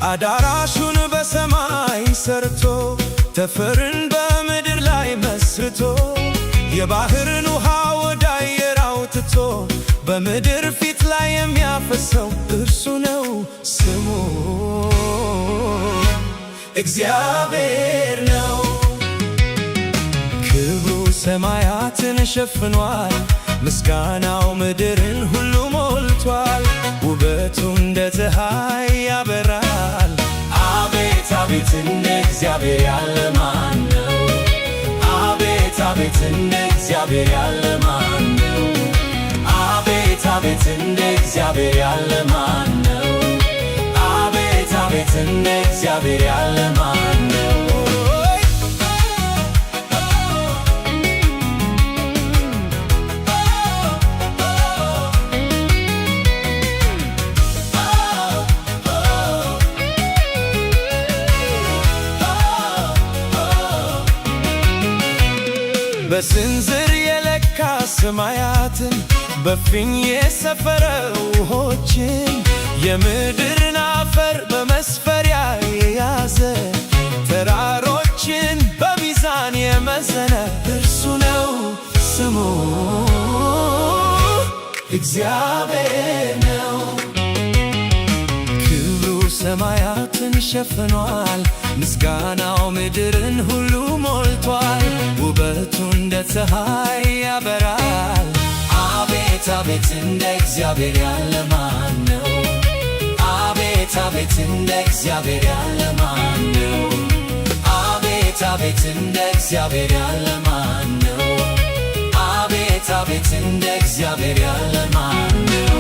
አዳራሹን በሰማይ ሰርቶ ጠፈርን በምድር ላይ መስርቶ የባህርን ውሃ ወደ አየር አውጥቶ በምድር ፊት ላይ የሚያፈሰው እርሱ ነው ስሙ እግዚአብሔር ነው። ክብሩ ሰማያትን ሸፍኗል፣ ምስጋናው ምድርን ሁሉ ሞልቷል። ውበቱ እንደ ፀሐይ ያበራል። አቤት አቤት እንደ እግዚአብሔር ያለ ማን ነው? አቤት አቤት እንደ እግዚአብሔር ያለ ማን ነው? አቤት አቤት እንደ እግዚአብሔር ያለ ማን ነው? አቤት አቤት እንደ እግዚአብሔር ያለ ማን ነው? በስንዝር የለካ ሰማያትን በፊኝ የሰፈረ ውሆችን የምድርን አፈር በመስፈሪያ የያዘ ተራሮችን በሚዛን የመዘነ እርሱ ነው ስሙ እግዚአብሔር ነው። ክብሩ ሰማያትን ሸፍኗል፣ ምስጋናው ምድርን ሁሉ ሞልቷል። ውበቱ እንደ ፀሐይ ያበራል። አቤት አቤት እንደ እግዚአብሔር ያለ ማን ነው? አቤት አቤት እንደ እግዚአብሔር ያለ ማን ነው? አቤት አቤት እንደ እግዚአብሔር ያለ ማን ነው? አቤት አቤት እንደ እግዚአብሔር ያለ ማን ነው?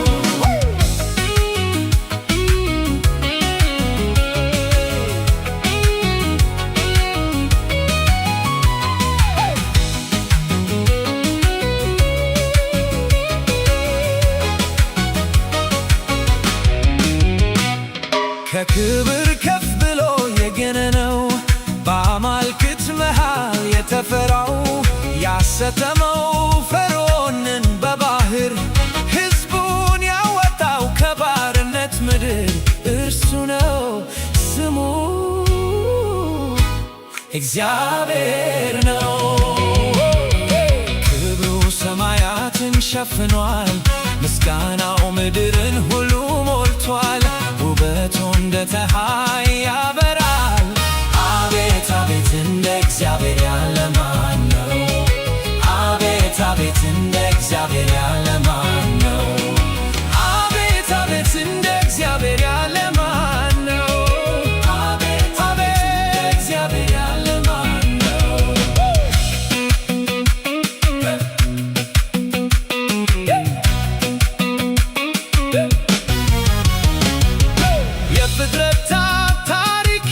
ከክብር ከፍ ብሎ የገነነው በአማልክት መሃል የተፈራው ያሰተመው ፈርዖንን በባህር ሕዝቡን ያወጣው ከባርነት ምድር እርሱ ነው ስሙ እግዚአብሔር ነው። ክብሩ ሰማያትን ሸፍኗል፣ ምስጋናው ምድርን ሁሉ ሞልቷል። ውበቱ እንደ ፀሐይ ያበራል። አቤት አቤት እንደ እግዚአብሔር ያለ ማን ነው? አቤት አቤት እንደ እግዚአብሔር ያለ ማን ነው? አቤት አቤት እንደ እግዚአብሔር ያለ ማን ነው? አቤት አቤት እንደ እግዚአብሔር ያለ ማን ነው? የፍጥረታት ታሪክ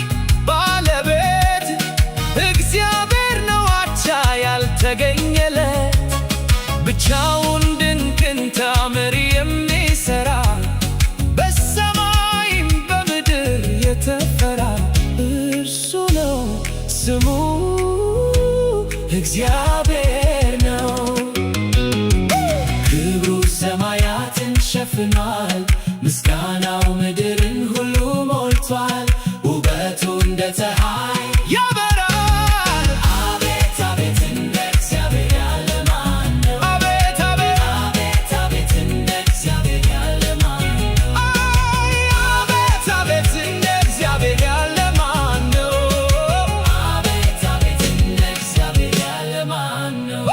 ባለቤት እግዚአብሔር ነው አቻ ያልተገኘለት ብቻውን ድንቅን ታምር የሚሠራ በሰማይም በምድር የተፈራ እርሱ ነው ስሙ እግዚአብሔር ነው። ክብሩ ሰማያትን ሸፍኗል፣ ምስጋናው ምድርን ሁሉ ሞልቷል። ውበቱ እንደ ፀሐይ ያበራል። አቤት አቤት እንደ እግዚአብሔር ያለ ማን ነው? አቤት አቤት አቤት አቤት እንደ እግዚአብሔር ያለ ማን ነው? አቤት አቤት እንደ እግዚአብሔር ያለ ማን ነው? አቤት አቤት እንደ እግዚአብሔር ያለ ማን ነው?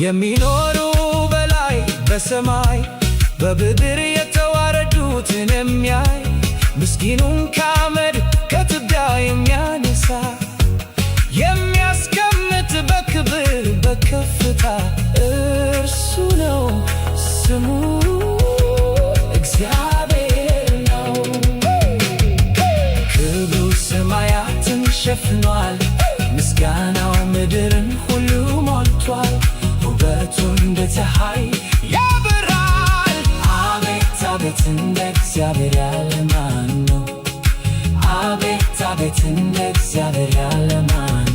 የሚኖሩ በላይ በሰማይ በምድር የተዋረዱትን የሚያይ ምስኪኑን ከአመድ ከትቢያ የሚያነሳ የሚያስቀምጥ በክብር በከፍታ እርሱ ነው ስሙ እግዚአብሔር ነው። ክብሩ ሰማያትን ሸፍኗል፣ ምስጋናው ምድርን ሁሉ ሞልቷል። ውበቱ እንደ ፀሐይ ያበራል። አቤት አቤት አቤት እንደ እግዚአብሔር ያለ ማን ነው? አቤት አቤት እንደ እግዚአብሔር ያለ ማን ነው?